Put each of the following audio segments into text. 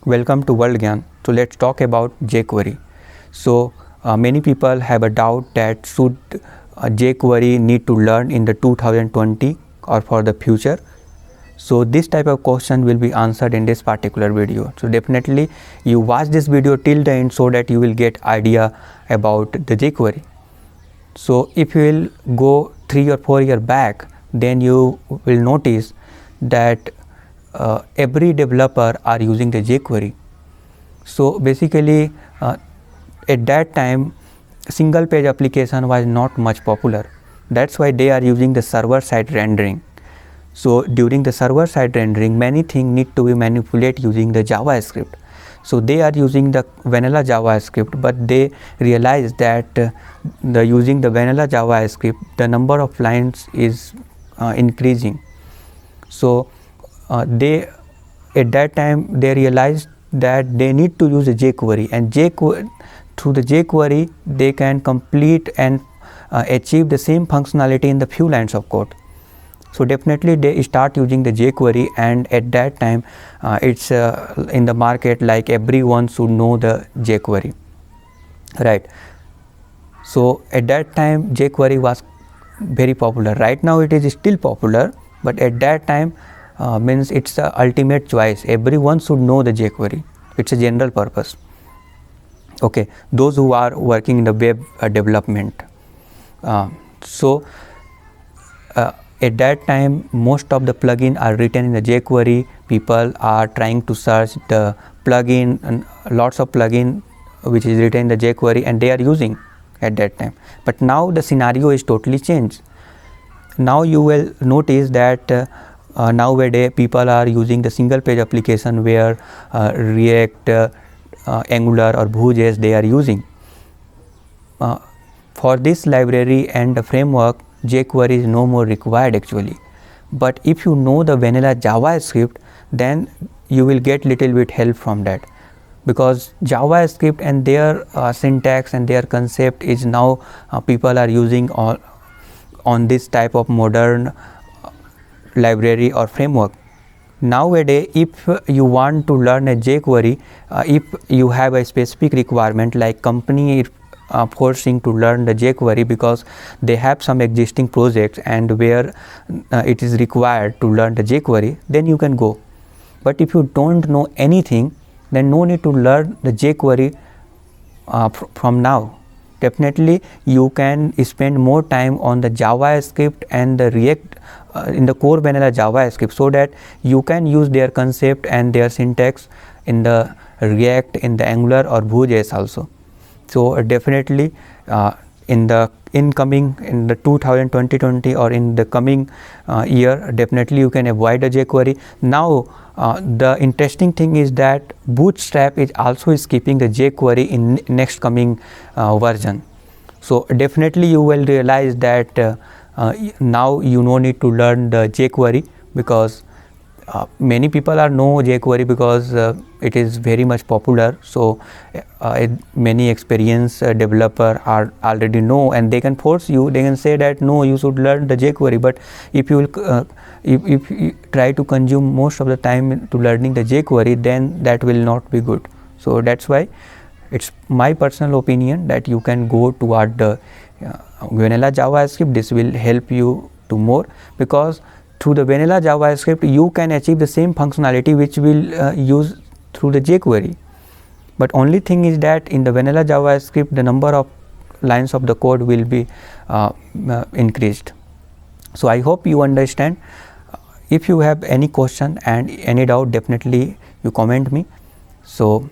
Welcome to World Gyan. So let's talk about jQuery. So many people have a doubt that should jQuery need to learn in the 2020 or for the future. So this type of question will be answered in this particular video. So definitely you watch this video till the end so that you will get idea about the jQuery. So if you will go 3 or 4 years back, then you will notice that every developer are using the jQuery. So basically at that time single page application was not much popular. That's why they are using the server side rendering. So during the server side rendering, many things need to be manipulated using the JavaScript. So they are using the vanilla JavaScript, but they realize that using the vanilla JavaScript, the number of lines is increasing. So they at that time they realized that they need to use a jQuery, and through the jQuery they can complete and achieve the same functionality in the few lines of code. So definitely they start using the jQuery, and at that time it's in the market, like everyone should know the jQuery, right? So at that time jQuery was very popular. Right now it is still popular, but at that time means it's the ultimate choice. Everyone should know the jQuery. It's a general purpose. Okay, those who are working in the web development. At that time most of the plugins are written in the jQuery. People are trying to search the plugin, and lots of plugin which is written in the jQuery, and they are using at that time. But now the scenario is totally changed. Now you will notice that nowadays people are using the single page application where React, Angular or Vue.js they are using. For this library and the framework, jQuery is no more required actually. But if you know the vanilla JavaScript, then you will get little bit help from that, because JavaScript and their syntax and their concept is now people are using on this type of modern library or framework. Nowadays if you want to learn a jQuery, if you have a specific requirement, like company is forcing to learn the jQuery because they have some existing projects and where it is required to learn the jQuery, then you can go. But if you don't know anything, then no need to learn the jQuery from now. Definitely you can spend more time on the JavaScript and the React in the core vanilla JavaScript, so that you can use their concept and their syntax in the React, in the Angular or Vue.js also. So definitely in the 2020 or in the coming year, definitely you can avoid a jQuery. Now the interesting thing is that Bootstrap is also keeping the jQuery in next coming version. So definitely you will realize that now you no need to learn the jQuery, because many people are know jQuery because it is very much popular. So many experienced developer are already know, and they can force you, they can say that no, you should learn the jQuery. But if you will if you try to consume most of the time to learning the jQuery, then that will not be good. So that's why it's my personal opinion that you can go toward the vanilla JavaScript. This will help you to more, because through the vanilla JavaScript you can achieve the same functionality which will use through the jQuery. But only thing is that in the vanilla JavaScript the number of lines of the code will be increased. So I hope you understand. If you have any question and any doubt, definitely you comment me. So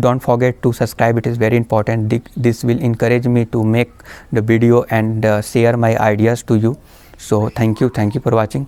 don't forget to subscribe, it is very important. This will encourage me to make the video and share my ideas to you. So thank you for watching.